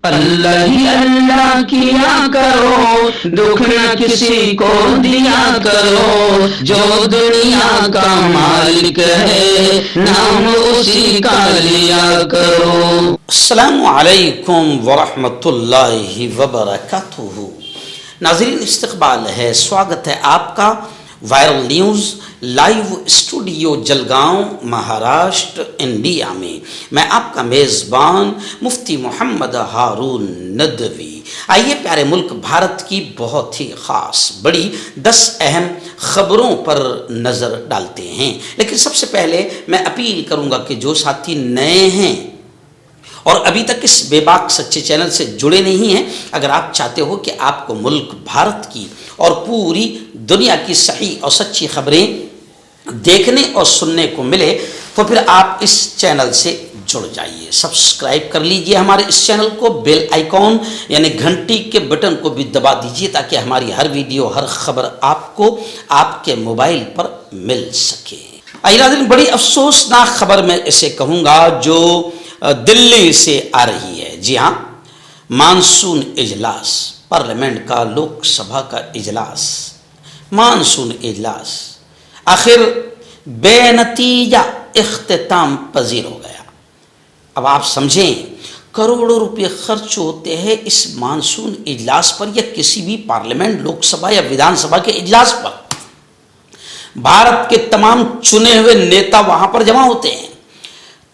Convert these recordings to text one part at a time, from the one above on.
اللہ ہی اللہ کیا کرو، دکھ نہ کسی کو دیا کرو، جو دنیا کا مالک ہے نام اسی کا لیا کرو۔ السلام علیکم ورحمۃ اللہ وبرکاتہ۔ ناظرین، استقبال ہے، سواگت ہے آپ کا viral news live studio Jalgaon Maharashtra India میں۔ میں آپ کا میزبان مفتی محمد ہارون ندوی۔ آئیے پیارے ملک بھارت کی بہت ہی خاص بڑی 10 اہم خبروں پر نظر ڈالتے ہیں، لیکن سب سے پہلے میں اپیل کروں گا کہ جو ساتھی نئے ہیں اور ابھی تک اس بے باک سچے چینل سے جڑے نہیں ہیں، اگر آپ چاہتے ہو کہ آپ کو ملک بھارت کی اور پوری دنیا کی صحیح اور سچی خبریں دیکھنے اور سننے کو ملے تو پھر آپ اس چینل سے جڑ جائیے، سبسکرائب کر لیجئے ہمارے اس چینل کو، بیل آئیکن یعنی گھنٹی کے بٹن کو بھی دبا دیجئے تاکہ ہماری ہر ویڈیو ہر خبر آپ کو آپ کے موبائل پر مل سکے۔ ناظرین، بڑی افسوسناک خبر میں اسے کہوں گا جو دلی سے آ رہی ہے۔ جی ہاں، مانسون اجلاس، پارلیمنٹ کا، لوک سبھا کا اجلاس، مانسون اجلاس آخر بے نتیجہ اختتام پذیر ہو گیا۔ اب آپ سمجھیں، کروڑوں روپے خرچ ہوتے ہیں اس مانسون اجلاس پر یا کسی بھی پارلیمنٹ، لوک سبھا یا ویدھان سبھا کے اجلاس پر۔ بھارت کے تمام چنے ہوئے نیتا وہاں پر جمع ہوتے ہیں،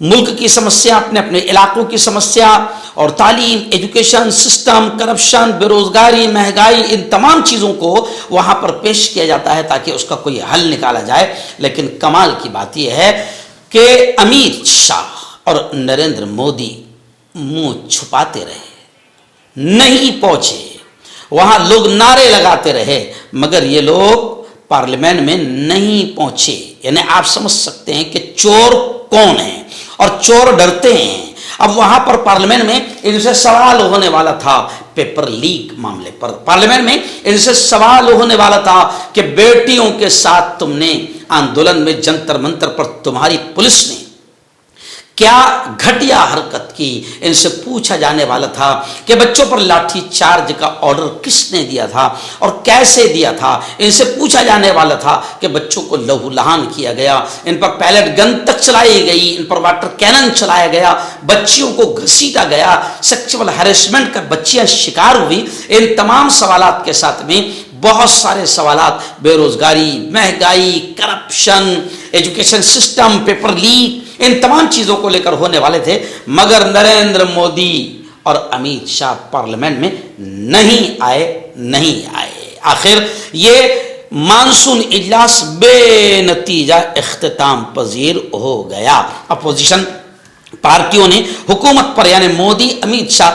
ملک کی سمسیا، اپنے اپنے علاقوں کی سمسیا اور تعلیم، ایجوکیشن سسٹم، کرپشن، بے روزگاری، مہنگائی، ان تمام چیزوں کو وہاں پر پیش کیا جاتا ہے تاکہ اس کا کوئی حل نکالا جائے۔ لیکن کمال کی بات یہ ہے کہ امت شاہ اور نریندر مودی منہ چھپاتے رہے، نہیں پہنچے، وہاں لوگ نعرے لگاتے رہے مگر یہ لوگ پارلیمنٹ میں نہیں پہنچے۔ یعنی آپ سمجھ سکتے ہیں کہ چور کون ہیں اور چور ڈرتے ہیں۔ اب وہاں پر پارلیمنٹ میں ان سے سوال ہونے والا تھا پیپر لیک معاملے پر، پارلیمنٹ میں ان سے سوال ہونے والا تھا کہ بیٹیوں کے ساتھ تم نے آندولن میں جنتر منتر پر تمہاری پولیس نے کیا گھٹیا حرکت کی۔ ان سے پوچھا جانے والا تھا کہ بچوں پر لاٹھی چارج کا آرڈر کس نے دیا تھا اور کیسے دیا تھا۔ ان سے پوچھا جانے والا تھا کہ بچوں کو لہو لہان کیا گیا، ان پر پیلٹ گن تک چلائی گئی، ان پر واٹر کینن چلایا گیا، بچیوں کو گھسیٹا گیا، سیکچول ہریسمنٹ کا بچیاں شکار ہوئی۔ ان تمام سوالات کے ساتھ میں بہت سارے سوالات، بے روزگاری، مہنگائی، corruption, education system, paper leak, ان تمام چیزوں کو لے کر ہونے والے تھے مگر نریندر مودی اور امت شاہ پارلیمنٹ میں نہیں آئے۔ آخر یہ مانسون اجلاس بے نتیجہ اختتام پذیر ہو گیا۔ اپوزیشن پارٹیوں نے حکومت پر یعنی مودی، امت شاہ،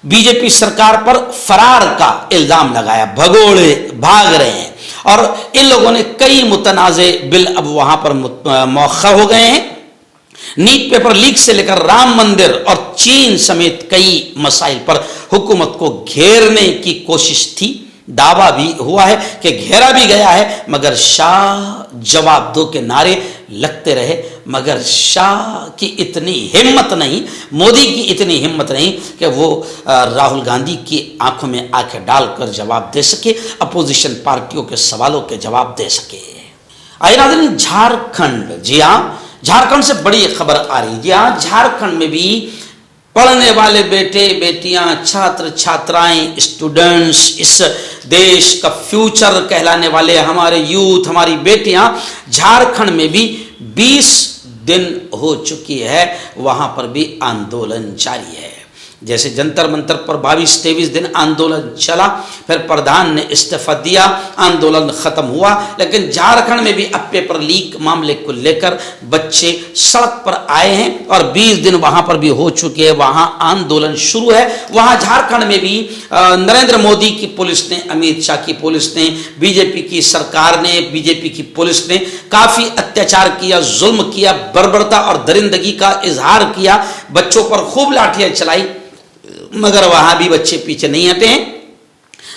بی جے پی سرکار پر فرار کا الزام لگایا، بھاگ رہے ہیں، اور ان لوگوں نے کئی متنازع بل اب وہاں پر مؤخر ہو گئے ہیں۔ نیٹ پیپر لیک سے لے کر رام مندر اور چین سمیت کئی مسائل پر حکومت کو گھیرنے کی کوشش تھی، دعویٰ بھی ہوا ہے کہ گھیرا بھی گیا ہے مگر شاہ جواب دو کے نعرے لگتے رہے، مگر شاہ کی اتنی ہمت نہیں، مودی کی اتنی ہمت نہیں کہ وہ راہل گاندھی کی آنکھوں میں آنکھیں ڈال کر جواب دے سکے، اپوزیشن پارٹیوں کے سوالوں کے جواب دے سکے۔ آئے ناظرین، جھارکھنڈ، جی ہاں، جھارکھنڈ سے بڑی خبر آ رہی ہے۔ جی ہاں، جھارکھنڈ میں بھی پڑھنے والے بیٹے بیٹیاں، چھاتر چھاترائیں، اسٹوڈنٹس، اس دیش کا فیوچر کہلانے والے ہمارے یوتھ، ہماری بیٹیاں، جھارکھنڈ میں بھی 20 دن ہو چکی ہے، وہاں پر بھی آندولن جاری ہے۔ جیسے جنتر منتر پر 22-23 دن آندولن چلا، پھر پردھان نے استعفیٰ دیا، آندولن ختم ہوا، لیکن جھارکھنڈ میں بھی اب پیپر لیک معاملے کو لے کر بچے سڑک پر آئے ہیں اور 20 دن وہاں پر بھی ہو چکے ہیں، وہاں آندولن شروع ہے۔ وہاں جھارکھنڈ میں بھی نریندر مودی کی پولیس نے، امت شاہ کی پولیس نے، بی جے پی کی سرکار نے، بی جے پی کی پولیس نے کافی اتیاچار کیا، ظلم کیا، بربرتا اور درندگی کا اظہار کیا، بچوں پر خوب لاٹھیاں چلائی، مگر وہاں بھی بچے پیچھے نہیں ہٹے ہیں۔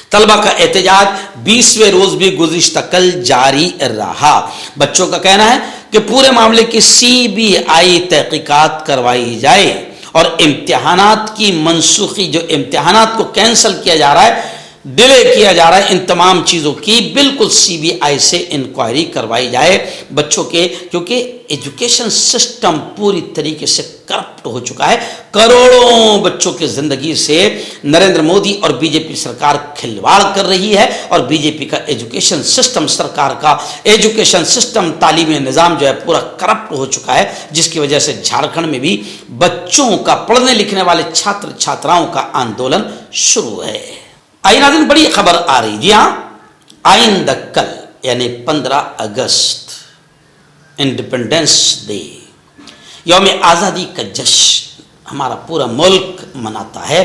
طلبہ کا احتجاج 20ویں روز بھی گزشتہ کل جاری رہا۔ بچوں کا کہنا ہے کہ پورے معاملے کی CBI تحقیقات کروائی جائے اور امتحانات کی منسوخی، جو امتحانات کو کینسل کیا جا رہا ہے، ڈیلے کیا جا رہا ہے، ان تمام چیزوں کی بالکل سی بی آئی سے انکوائری کروائی جائے بچوں کے، کیونکہ ایجوکیشن سسٹم پوری طریقے سے کرپٹ ہو چکا ہے۔ کروڑوں بچوں کی زندگی سے نریندر مودی اور بی جے پی سرکار کھلواڑ کر رہی ہے، اور بی جے پی کا ایجوکیشن سسٹم، سرکار کا ایجوکیشن سسٹم، تعلیمی نظام جو ہے پورا کرپٹ ہو چکا ہے، جس کی وجہ سے جھارکھنڈ میں بھی بچوں کا، پڑھنے لکھنے والے چھاتر چھاتراؤں کا آندولن شروع ہے۔ آئیے ناظرین، بڑی خبر آ رہی، جی ہاں، آئندہ کل یعنی 15 اگست انڈیپنڈنس ڈے، یوم آزادی کا جشن ہمارا پورا ملک مناتا ہے،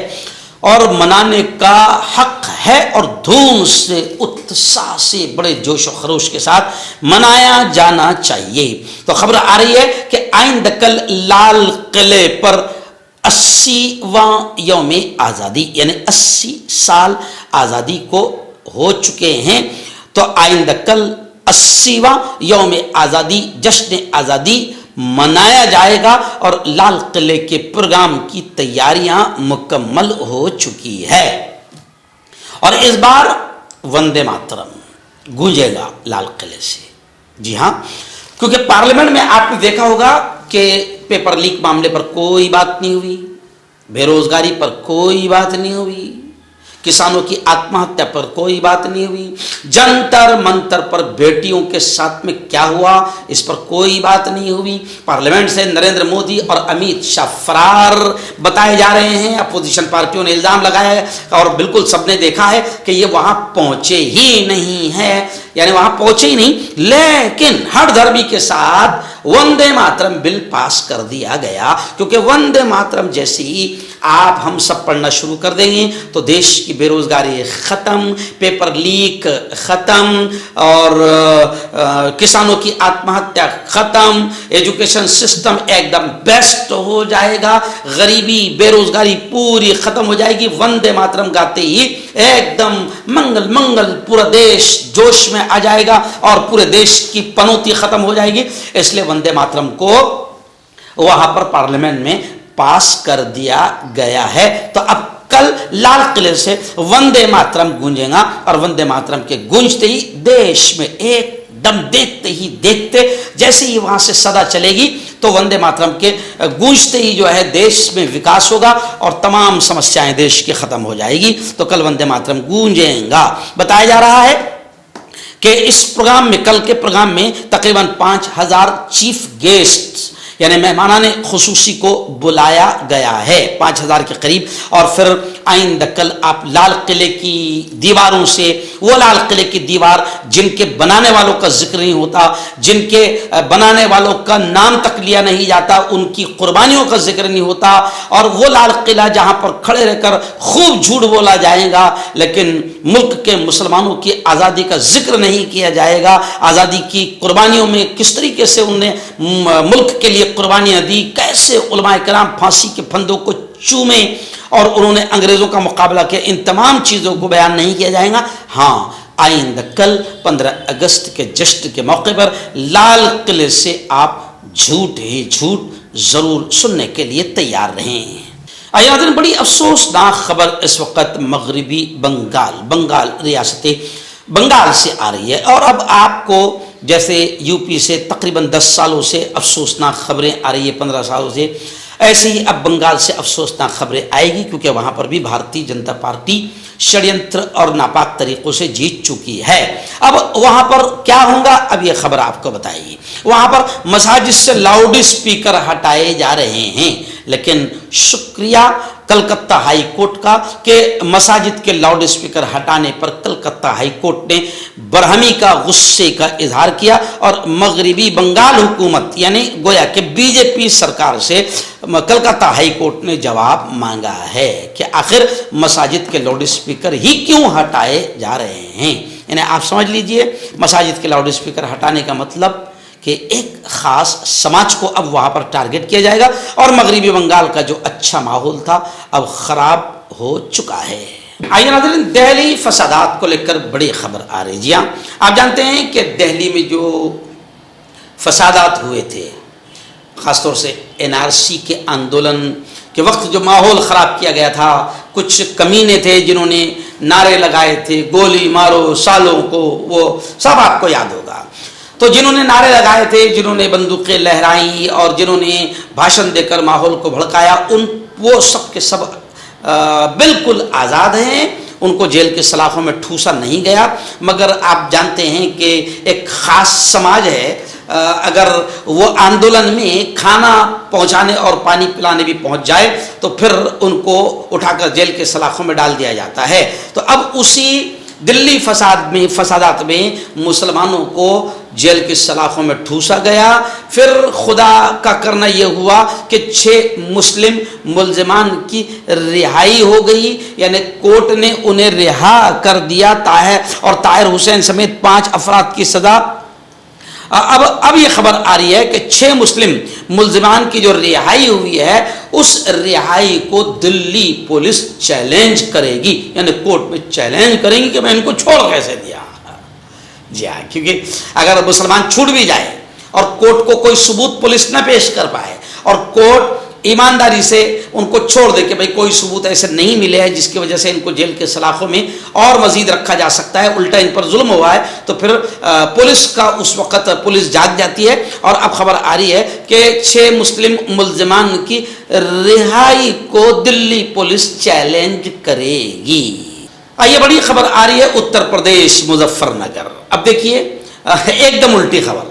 اور منانے کا حق ہے، اور دھوم سے، اتساہ سے، بڑے جوش و خروش کے ساتھ منایا جانا چاہیے۔ تو خبر آ رہی ہے کہ آئندہ کل لال قلعے پر 80واں یوم آزادی، یعنی 80 سال آزادی کو ہو چکے ہیں، تو آئندہ کل 80واں یوم آزادی، جشن آزادی منایا جائے گا، اور لال قلعے کے پروگرام کی تیاریاں مکمل ہو چکی ہے، اور اس بار وندے ماترم گونجے گا لال قلعے سے۔ جی ہاں، کیونکہ پارلیمنٹ میں آپ نے دیکھا ہوگا کہ پیپر لیک معاملے پر کوئی بات نہیں ہوئی، بے روزگاری پر کوئی بات نہیں ہوئی، کسانوں کی آتم ہتیا پر کوئی بات نہیں ہوئی، جنتر منتر پر بیٹیوں کے ساتھ میں کیا ہوا اس پر کوئی بات نہیں ہوئی۔ پارلیمنٹ سے نریندر مودی اور امیت شاہ فرار بتائے جا رہے ہیں، اپوزیشن پارٹیوں نے الزام لگایا ہے، اور بالکل سب نے دیکھا ہے کہ یہ وہاں پہنچے ہی نہیں ہے، یعنی وہاں پہنچے ہی نہیں، لیکن ہر دھرمی کے ساتھ وندے ماترم بل پاس کر دیا گیا، کیونکہ وندے ماترم جیسے ہی آپ ہم سب پڑھنا شروع کر دیں گے تو دیش کی بے روزگاری ختم، پیپر لیک ختم، اور کسانوں کی آتم ہتیا ختم، ایجوکیشن سسٹم ایک دم بیسٹ ہو جائے گا، غریبی بے روزگاری پوری ختم ہو جائے گی۔ وندے ماترم گاتے ہی ایک دم منگل منگل پورا دیش جوش میں آ جائے گا، اور پورے دیش کی پنوتی ختم ہو جائے گی، اس لیے وندے ماترم کو وہاں پر پارلیمنٹ میں پاس کر دیا گیا ہے۔ تو اب کل لال قلعے سے وندے ماترم گونجے گا، اور وندے ماترم کے گونجتے ہی دیش میں ایک دم دیکھتے ہی دیکھتے جیسے ہی وہاں سے صدا چلے گی تو وندے ماترم کے گونجتے ہی جو ہے دیش میں وکاس ہوگا، اور تمام سمسیایں دیش کی ختم ہو جائے گی۔ تو کل وندے ماترم گونجیں گا۔ بتایا جا رہا ہے کہ اس پروگرام میں، کل کے پروگرام میں تقریباً 5000 چیف گیسٹ یعنی مہمانان خصوصی کو بلایا گیا ہے، 5000 کے قریب، اور پھر آئندہ کل آپ لال قلعے کی دیواروں سے، وہ لال قلعے کی دیوار جن کے بنانے والوں کا ذکر نہیں ہوتا، جن کے بنانے والوں کا نام تک لیا نہیں جاتا، ان کی قربانیوں کا ذکر نہیں ہوتا، اور وہ لال قلعہ جہاں پر کھڑے رہ کر خوب جھوٹ بولا جائے گا لیکن ملک کے مسلمانوں کی آزادی کا ذکر نہیں کیا جائے گا، آزادی کی قربانیوں میں کس طریقے سے انہوں نے ملک کے لیے قربانیاں دی، کیسے علماء کرام پھانسی کے پھندوں کو چومے اور انہوں نے انگریزوں کا مقابلہ کیا، ان تمام چیزوں کو بیان نہیں کیا جائے گا۔ ہاں، آئندہ کل 15 اگست کے جشن کے موقع پر لال قلعے سے آپ جھوٹ ہی جھوٹ ضرور سننے کے لیے تیار رہیں۔ آئیے ناظرین، بڑی افسوسناک خبر اس وقت مغربی بنگال ریاست بنگال سے آ رہی ہے، اور اب آپ کو جیسے یو پی سے تقریباً 10 سالوں سے افسوسناک خبریں آ رہی ہیں، 15 سالوں سے، ایسے ہی اب بنگال سے افسوسناک خبریں آئے گی، کیونکہ وہاں پر بھی بھارتیہ جنتا پارٹی شڑینتر اور ناپاک طریقوں سے جیت چکی ہے۔ اب وہاں پر کیا ہوگا، اب یہ خبر آپ کو بتائے گی۔ وہاں پر مساجد سے لاؤڈ اسپیکر ہٹائے جا رہے ہیں، لیکن شکریہ کلکتہ ہائی کورٹ کا کہ مساجد کے لاؤڈ اسپیکر ہٹانے پر کلکتہ ہائی کورٹ نے برہمی کا، غصے کا اظہار کیا، اور مغربی بنگال حکومت یعنی گویا کہ بی جے پی سرکار سے کلکتہ ہائی کورٹ نے جواب مانگا ہے کہ آخر مساجد کے لاؤڈ اسپیکر ہی کیوں ہٹائے جا رہے ہیں۔ یعنی آپ سمجھ لیجئے، مساجد کے لاؤڈ اسپیکر ہٹانے کا مطلب کہ ایک خاص سماج کو اب وہاں پر ٹارگٹ کیا جائے گا، اور مغربی بنگال کا جو اچھا ماحول تھا اب خراب ہو چکا ہے۔ آئیے ناظرین، دہلی فسادات کو لے کر بڑی خبر آ رہی ہے۔ جی ہاں، آپ جانتے ہیں کہ دہلی میں جو فسادات ہوئے تھے، خاص طور سے NRC کے آندولن کہ وقت جو ماحول خراب کیا گیا تھا، کچھ کمینے تھے جنہوں نے نعرے لگائے تھے، گولی مارو سالوں کو، وہ سب آپ کو یاد ہوگا. تو جنہوں نے نعرے لگائے تھے، جنہوں نے بندوقیں لہرائیں اور جنہوں نے بھاشن دے کر ماحول کو بھڑکایا، وہ سب کے سب بالکل آزاد ہیں. ان کو جیل کے سلاخوں میں ٹھوسا نہیں گیا. مگر آپ جانتے ہیں کہ ایک خاص سماج ہے، اگر وہ آندولن میں کھانا پہنچانے اور پانی پلانے بھی پہنچ جائے تو پھر ان کو اٹھا کر جیل کے سلاخوں میں ڈال دیا جاتا ہے. تو اب اسی دلی فسادات میں مسلمانوں کو جیل کے سلاخوں میں ٹھوسا گیا. پھر خدا کا کرنا یہ ہوا کہ 6 مسلم ملزمان کی رہائی ہو گئی، یعنی کورٹ نے انہیں رہا کر دیا. طاہر حسین سمیت 5 افراد کی سزا. اب یہ خبر آ رہی ہے کہ 6 مسلم ملزمان کی جو رہائی ہوئی ہے، اس رہائی کو دلی پولیس چیلنج کرے گی، یعنی کورٹ میں چیلنج کریں گی کہ میں ان کو چھوڑ کیسے دیا. جی ہاں، کیونکہ اگر مسلمان چھوٹ بھی جائے اور کورٹ کو کوئی ثبوت پولیس نہ پیش کر پائے اور کورٹ ایمانداری سے ان کو چھوڑ دے کہ بھئی کوئی ثبوت ایسے نہیں ملے ہیں جس کی وجہ سے ان کو جیل کے سلاخوں میں اور مزید رکھا جا سکتا ہے، الٹا ان پر ظلم ہوا ہے، تو پھر پولیس کا اس وقت پولیس جاگ جاتی ہے. اور اب خبر آ رہی ہے کہ 6 مسلم ملزمان کی رہائی کو دلی پولیس چیلنج کرے گی. یہ بڑی خبر آ رہی ہے اتر پردیش مظفر نگر. اب دیکھیے ایک دم الٹی خبر.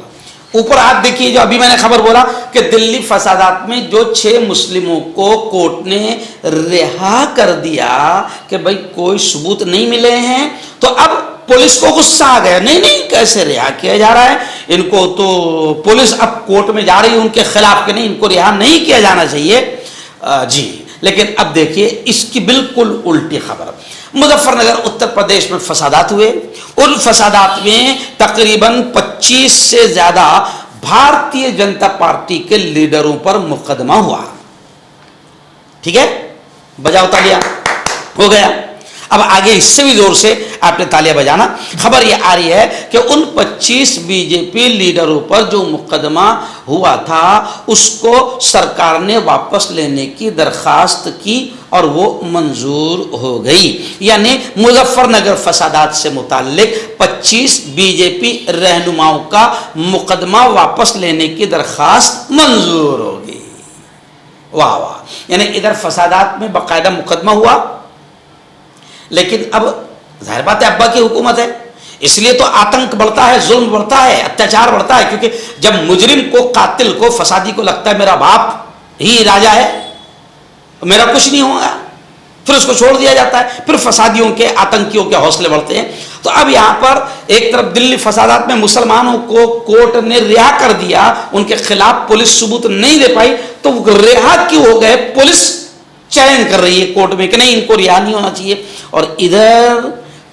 اوپر آپ دیکھیے جو ابھی میں نے خبر بولا کہ دلی فسادات میں جو 6 مسلموں کو کورٹ نے رہا کر دیا کہ بھئی کوئی ثبوت نہیں ملے ہیں، تو اب پولیس کو غصہ آ گیا. نہیں کیسے رہا کیا جا رہا ہے، ان کو تو پولیس اب کورٹ میں جا رہی ہے ان کے خلاف کہ نہیں ان کو رہا نہیں کیا جانا چاہیے. جی لیکن اب دیکھیے اس کی بالکل الٹی خبر. مظفر نگر اتر پردیش میں فسادات ہوئے. ان فسادات میں تقریباً 25 سے زیادہ بھارتیہ جنتا پارٹی کے لیڈروں پر مقدمہ ہوا. ٹھیک ہے، بجاؤ تالیاں، ہو گیا. اب آگے اس سے بھی زور سے آپ نے تالیاں بجانا. خبر یہ آ رہی ہے کہ ان 25 بی جے پی لیڈروں پر جو مقدمہ ہوا تھا اس کو سرکار نے واپس لینے کی درخواست کی اور وہ منظور ہو گئی. یعنی مظفر نگر فسادات سے متعلق 25 بی جے پی رہنماؤں کا مقدمہ واپس لینے کی درخواست منظور ہو گئی. واہ واہ. یعنی ادھر فسادات میں باقاعدہ مقدمہ ہوا، لیکن اب ظاہر بات ہے ابا کی حکومت ہے، اس لیے تو آتنک بڑھتا ہے، ظلم بڑھتا ہے، اتیاچار بڑھتا ہے. کیونکہ جب مجرم کو، قاتل کو، فسادی کو لگتا ہے میرا باپ ہی راجا ہے، میرا کچھ نہیں ہوگا، پھر اس کو چھوڑ دیا جاتا ہے. پھر فسادیوں کے، آتنکیوں کے حوصلے بڑھتے ہیں. تو اب یہاں پر ایک طرف دلی فسادات میں مسلمانوں کو کورٹ نے رہا کر دیا، ان کے خلاف پولیس ثبوت نہیں دے پائی، تو رہا کیوں ہو گئے، پولیس چیلنج کر رہی ہے کورٹ میں کہ نہیں ان کو رہا نہیں ہونا چاہیے. اور ادھر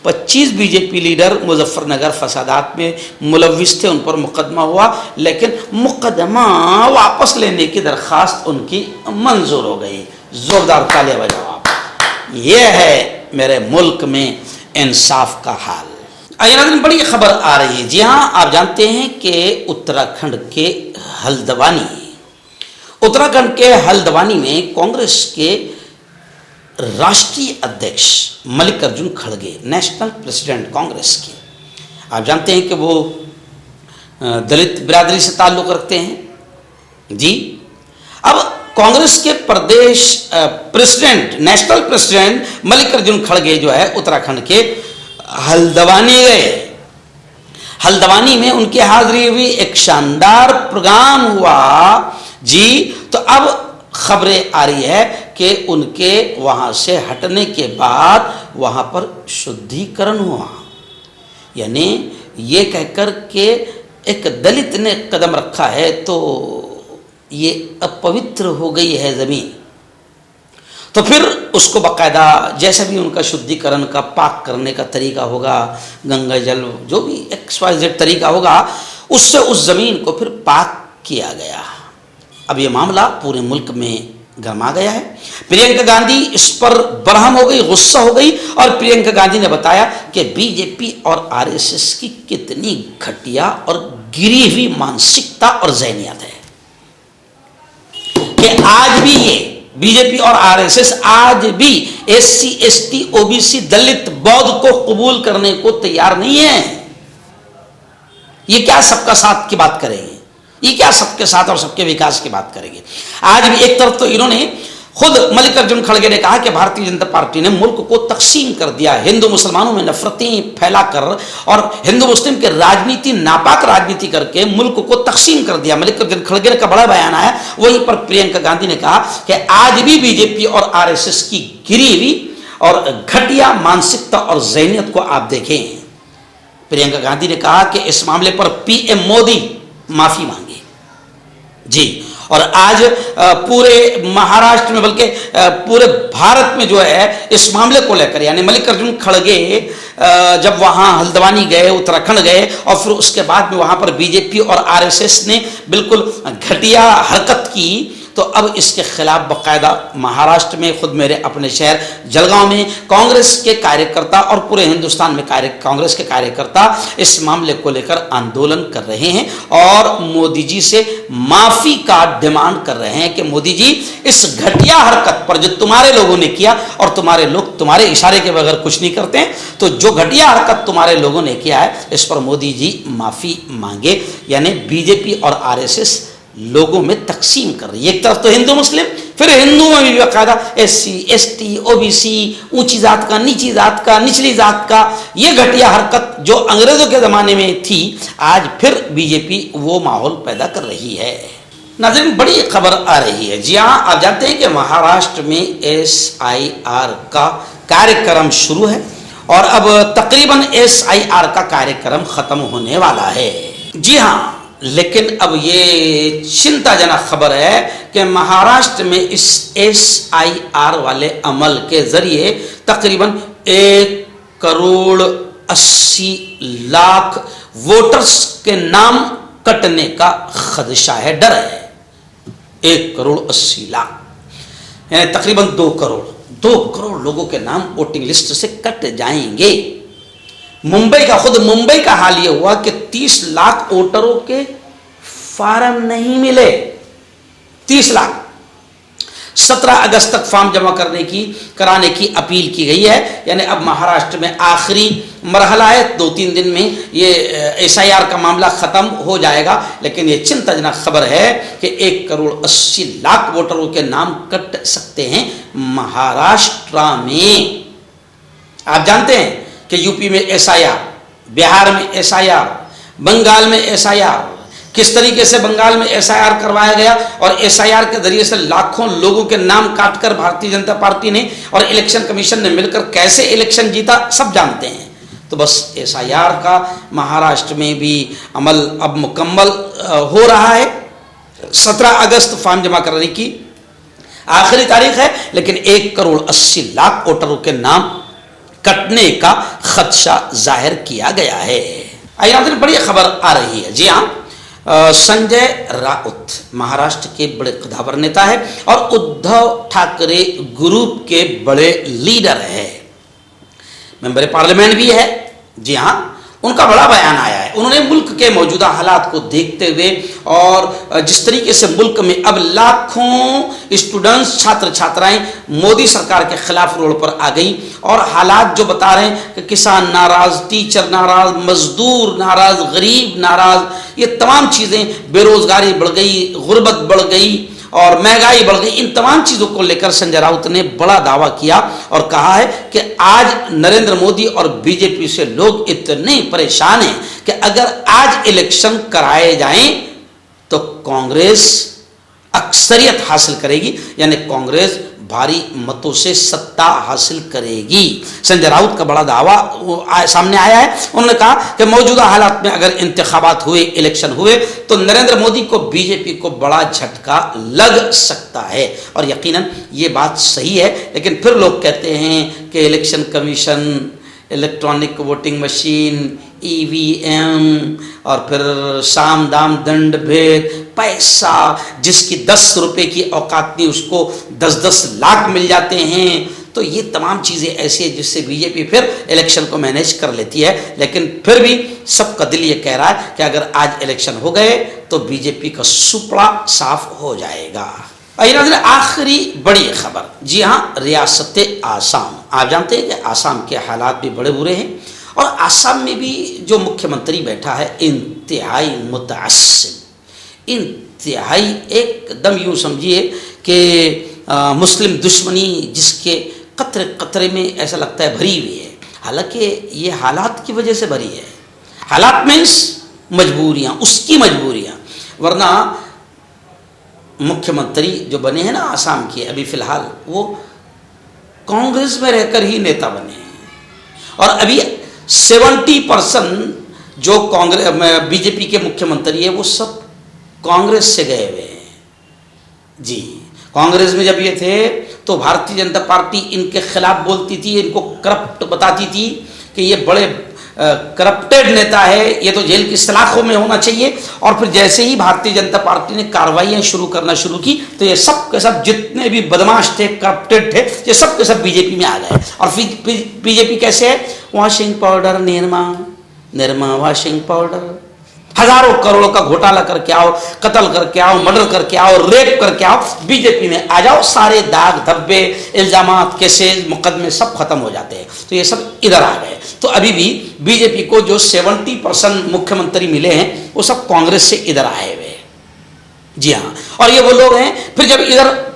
25 B J P leader Muzaffar Nagar فسادات میں ملوث تھے، ان پر مقدمہ ہوا، لیکن مقدمہ واپس لینے کی درخواست ان کی منظور ہو گئی. زوردار تالیاں بجاؤ آپ. یہ ہے میرے ملک میں انصاف کا حال. ناظرین بڑی خبر آ رہی ہے. جی ہاں، آپ جانتے ہیں کہ اتراکھنڈ کے ہلدوانی میں کانگریس کے راشٹریہ ادھیکش ملک ارجن کھڑگے، نیشنل پریزیڈنٹ کانگریس کے، آپ جانتے ہیں کہ وہ دلت برادری سے تعلق رکھتے ہیں. جی اب کانگریس کے پردیش پریزیڈنٹ، نیشنل پریزیڈنٹ ملک ارجن کھڑگے جو ہے اتراکھنڈ کے ہلدوانی گئے. ہلدوانی میں ان کی حاضری ہوئی، ایک شاندار پروگرام ہوا. جی تو اب خبریں آ رہی ہے کہ ان کے وہاں سے ہٹنے کے بعد وہاں پر شدھیکرن ہوا. یعنی یہ کہہ کر کہ ایک دلت نے قدم رکھا ہے تو یہ اپوتر ہو گئی ہے زمین. تو پھر اس کو باقاعدہ جیسا بھی ان کا شدھیکرن کا، پاک کرنے کا طریقہ ہوگا، گنگا جل جو بھی XYZ طریقہ ہوگا، اس سے اس زمین کو پھر پاک کیا گیا. اب یہ معاملہ پورے ملک میں گرما گیا ہے. پرینکا گاندھی اس پر برہم ہو گئی، غصہ ہو گئی، اور پرینکا گاندھی نے بتایا کہ بی جے پی اور RSS کی کتنی گھٹیا اور گری ہوئی مانسکتا اور ذہنیت ہے کہ آج بھی یہ بی جے پی اور آر ایس ایس آج بھی S C S T O B C Dalit بودھ کو قبول کرنے کو تیار نہیں ہے. یہ کیا سب کا ساتھ کی بات کریں گے؟ یہ کیا سب کے ساتھ اور سب کے وکاس کی بات کریں گے؟ آج بھی ایک طرف تو انہوں نے خود ملک ارجن کھڑگے نے کہا کہ بھارتیہ جنتا پارٹی نے ملک کو تقسیم کر دیا، ہندو مسلمانوں میں نفرتیں پھیلا کر اور ہندو مسلم کے راجنیتی ناپاک راجنیتی کر کے ملک کو تقسیم کر دیا. ملک ارجن کھڑگے کا بڑا بیان آیا. وہیں پر پرینکا گاندھی نے کہا کہ آج بھی بی جے پی اور آر ایس ایس کی گری ہوئی اور گھٹیا مانسکتا اور ذہنیت کو آپ دیکھیں. پرینکا گاندھی نے کہا کہ اس معاملے پر پی ایم مودی معافی مانگے. جی، اور آج پورے مہاراشٹر میں بلکہ پورے بھارت میں جو ہے اس معاملے کو لے کر یعنی ملک ارجن کھڑگے جب وہاں ہلدوانی گئے، اتراکھنڈ گئے اور پھر اس کے بعد میں وہاں پر بی جے پی اور آر ایس ایس نے بالکل گھٹیا حرکت کی، تو اب اس کے خلاف باقاعدہ مہاراشٹر میں خود میرے اپنے شہر جلگاؤں میں کانگریس کے کاریہ کرتا اور پورے ہندوستان میں کانگریس کے کاریہ کرتا اس معاملے کو لے کر آندولن کر رہے ہیں اور مودی جی سے معافی کا ڈیمانڈ کر رہے ہیں کہ مودی جی اس گھٹیا حرکت پر جو تمہارے لوگوں نے کیا، اور تمہارے لوگ تمہارے اشارے کے بغیر کچھ نہیں کرتے ہیں، تو جو گھٹیا حرکت تمہارے لوگوں نے کیا ہے اس پر مودی جی معافی مانگے. یعنی بی جے پی اور آر ایس ایس لوگوں میں تقسیم کر رہی ہے. ایک طرف تو ہندو مسلم، پھر ہندوؤں میں بھی باقاعدہ S C S T O B C, اونچی ذات کا نیچی ذات کا نچلی ذات کا، یہ گھٹیا حرکت جو انگریزوں کے زمانے میں تھی آج پھر بی جے پی وہ ماحول پیدا کر رہی ہے. ناظرین، بڑی خبر آ رہی ہے. جی ہاں، آپ جانتے ہیں کہ مہاراشٹر میں ایس آئی آر کا کاریہ کرم شروع ہے اور اب تقریباً ایس آئی آر کا کاریہ کرم ختم ہونے والا ہے. جی ہاں، لیکن اب یہ چنتا جنک خبر ہے کہ مہاراشٹر میں اس ایس آئی آر والے عمل کے ذریعے تقریباً 1,80,00,000 ووٹرز کے نام کٹنے کا خدشہ ہے، ڈر ہے. 1,80,00,000 یعنی تقریباً 2 کروڑ لوگوں کے نام ووٹنگ لسٹ سے کٹ جائیں گے. ممبئی کا حال یہ ہوا کہ 30 لاکھ ووٹروں کے فارم نہیں ملے. 30 لاکھ. 17 اگست تک فارم جمع کرانے کی اپیل کی گئی ہے. یعنی اب مہاراشٹر میں آخری مرحلہ ہے، 2-3 دن میں یہ ایس آئی آر کا معاملہ ختم ہو جائے گا. لیکن یہ چنتا جنک خبر ہے کہ 1,80,00,000 ووٹروں کے نام کٹ سکتے ہیں مہاراشٹر میں. آپ جانتے ہیں کہ یو پی میں ایس آئی آر، بہار میں ایس آئی آر، بنگال میں ایس آئی آر، کس طریقے سے بنگال میں ایس آئی آر کروایا گیا اور ایس آئی آر کے ذریعے سے لاکھوں لوگوں کے نام کاٹ کر بھارتیہ جنتا پارٹی نے اور الیکشن کمیشن نے مل کر کیسے الیکشن جیتا سب جانتے ہیں. تو بس ایس آئی آر کا مہاراشٹر میں بھی عمل اب مکمل ہو رہا ہے. 17 اگست فارم جمع کرنے کی آخری تاریخ ہے، لیکن 1,80,00,000 ووٹروں کے نام کٹنے کا خدشہ ظاہر کیا گیا ہے. آئیے بڑی خبر آ رہی ہے. جی ہاں، سنجے راؤت مہاراشٹر کے بڑے قداور نیتا ہے اور ادھو ٹھاکرے گروپ کے بڑے لیڈر ہے، ممبر پارلیمنٹ بھی ہے. جی ہاں، ان کا بڑا بیان آیا ہے. انہوں نے ملک کے موجودہ حالات کو دیکھتے ہوئے اور جس طریقے سے ملک میں اب لاکھوں اسٹوڈنٹس چھاتر چھاترائیں مودی سرکار کے خلاف روڈ پر آ گئی اور حالات جو بتا رہے ہیں کہ کسان ناراض، ٹیچر ناراض، مزدور ناراض، غریب ناراض، یہ تمام چیزیں، بے روزگاری بڑھ گئی، غربت بڑھ گئی اور مہنگائی بڑھ گئی، ان تمام چیزوں کو لے کر سنجے راؤت نے بڑا دعویٰ کیا اور کہا ہے کہ آج نریندر مودی اور بی جے پی سے لوگ اتنے پریشان ہیں کہ اگر آج الیکشن کرائے جائیں تو کانگریس اکثریت حاصل کرے گی، یعنی کانگریس بھاری متوں سے ستا حاصل کرے گی. سنجے راؤت کا بڑا دعویٰ سامنے آیا ہے. انہوں نے کہا کہ موجودہ حالات میں اگر انتخابات ہوئے، الیکشن ہوئے تو نریندر مودی کو بی جے پی کو بڑا جھٹکا لگ سکتا ہے. اور یقیناً یہ بات صحیح ہے، لیکن پھر لوگ کہتے ہیں کہ election commission, electronic voting machine, E V M اور پھر سام دام دنڈ بھید، پیسہ جس کی 10 روپے کی اوقات نہیں اس کو 10-10 لاکھ مل جاتے ہیں. تو یہ تمام چیزیں ایسی ہیں جس سے بی جے پی پھر الیکشن کو مینیج کر لیتی ہے. لیکن پھر بھی سب کا دل یہ کہہ رہا ہے کہ اگر آج الیکشن ہو گئے تو بی جے پی کا سپڑا صاف ہو جائے گا. اور ناظرین آخری بڑی خبر، جی ہاں، ریاست آسام، آپ جانتے ہیں کہ آسام کے حالات بھی بڑے برے ہیں، اور آسام میں بھی جو مکھیہ منتری بیٹھا ہے انتہائی متعصب، انتہائی ایک دم یوں سمجھیے کہ مسلم دشمنی جس کے قطرے قطرے میں ایسا لگتا ہے بھری ہوئی ہے، حالانکہ یہ حالات کی وجہ سے بھری ہے، حالات مینس مجبوریاں، اس کی مجبوریاں، ورنہ مکھیہ منتری جو بنے ہیں نا آسام کے ابھی فی الحال، وہ کانگریس میں رہ کر ہی نیتا بنے ہیں، اور ابھی 70% جو بی جے پی کے مکھیہ منتری ہیں وہ سب کانگریس سے گئے ہوئے ہیں۔ جی، کانگریس میں جب یہ تھے تو بھارتیہ جنتا پارٹی ان کے خلاف بولتی تھی، ان کو کرپٹ بتاتی تھی کہ یہ بڑے کرپٹڈ نیتا ہے، یہ تو جیل کی سلاخوں میں ہونا چاہیے، اور پھر جیسے ہی بھارتیہ جنتا پارٹی نے کارروائیاں کرنا شروع کی تو یہ سب کے سب جتنے بھی بدماش تھے، کرپٹڈ تھے، یہ سب کے سب بی جے پی میں آ گئے۔ اور بی جے پی کیسے ہے؟ Washing powder, Nirmal washing powder, ہزاروں کروڑوں کا گھوٹالہ کر کے آؤ، قتل کر کے آؤ، مرڈر کر کے آؤ، ریپ کر کے آؤ، بی جے پی میں آ جاؤ، سارے داغ دھبے، الزامات، کیسز، مقدمے سب ختم ہو جاتے ہیں، تو یہ سب ادھر آ گئے۔ تو ابھی بھی بی جے پی کو جو 70% مکھیہ منتری ملے ہیں وہ سب کانگریس سے ادھر آئے ہوئے ہیں۔ جی ہاں، اور یہ وہ لوگ ہیں پھر جب ادھر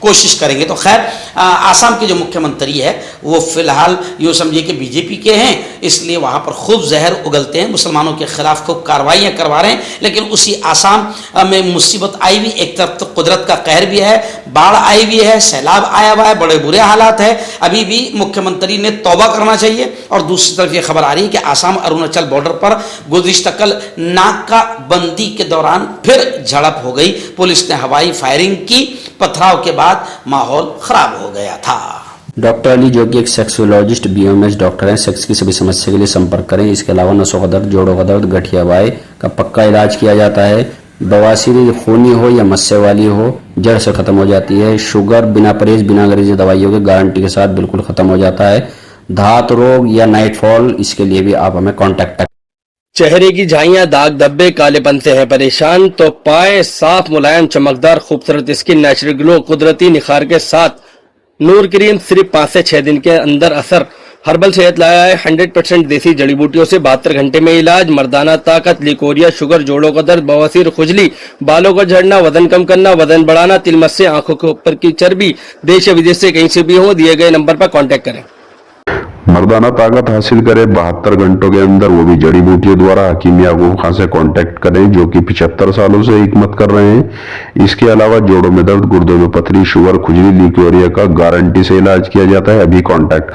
کوشش کریں گے۔ تو خیر، آسام کے جو مکھیہ منتری ہے وہ فی الحال یوں سمجھیے کہ بی جے پی کے ہیں، اس لیے وہاں پر خوب زہر اگلتے ہیں، مسلمانوں کے خلاف خوب کارروائیاں کروا رہے ہیں، لیکن اسی آسام میں مصیبت آئی ہوئی، ایک طرف تو قدرت کا قہر بھی ہے، باڑھ آئی ہوئی ہے، سیلاب آیا ہوا ہے، بڑے برے حالات ہیں، ابھی بھی مکھیہ منتری نے توبہ کرنا چاہیے۔ اور دوسری طرف یہ خبر آ رہی ہے کہ آسام اروناچل بارڈر پر گزشتہ کل ناکہ بندی کے دوران پھر جھڑپ ہو گئی، پولیس نے ہوائی فائرنگ کی، پتھراؤ کے بعد ماحول خراب ہو گیا تھا۔ ڈاکٹر علی جو کہ ایک سیکسولوجسٹ BMS ڈاکٹر ہیں، سیکس کی سبھی سمسیا کے لیے سمپرک کریں۔ اس کے علاوہ نسوں کا درد، جوڑوں کا درد، گٹھیا وائے کا پکا علاج کیا جاتا ہے۔ بواسیر خونی ہو یا مسے والی ہو جڑ سے ختم ہو جاتی ہے۔ شوگر بنا پرہیز بنا گریزی دوائیوں کے گارنٹی کے ساتھ بالکل ختم ہو جاتا ہے۔ دھات روگ یا نائٹ فال، اس کے لیے بھی آپ ہمیں کانٹیکٹ کریں۔ چہرے کی جھائیاں، داغ دھبے، کالے پن سے ہے پریشان تو پائیں صاف ملائم چمکدار خوبصورت اسکن نیچرل گلو قدرتی نکھار کے ساتھ نور کریم صرف 5 سے 6 دن کے اندر اثر۔ ہربل صحت لایا ہے 100% دیسی جڑی بوٹیوں سے 72 گھنٹے میں علاج۔ مردانہ طاقت، لیکوریا، شوگر، جوڑوں کا درد، بواسیر، کھجلی، بالوں کا جھڑنا، وزن کم کرنا، وزن بڑھانا، تل مس سے آنکھوں کے اوپر کی چربی، دیش یا ودیش سے کہیں سے بھی ہو، دیے گئے نمبر پر کانٹیکٹ کریں۔ مردانہ طاقت حاصل کرے 72 گھنٹوں کے اندر، وہ بھی جڑی بوٹیوں دوارا۔ حکیم یعقوب خان سے کانٹیکٹ کریں جو کہ 75 سالوں سے حکمت کر رہے ہیں۔ اس کے علاوہ جوڑوں میں درد، گردوں میں پتھری، شوگر، کھجلی، لیکوریا کا گارنٹی سے علاج کیا جاتا ہے۔ ابھی کانٹیکٹ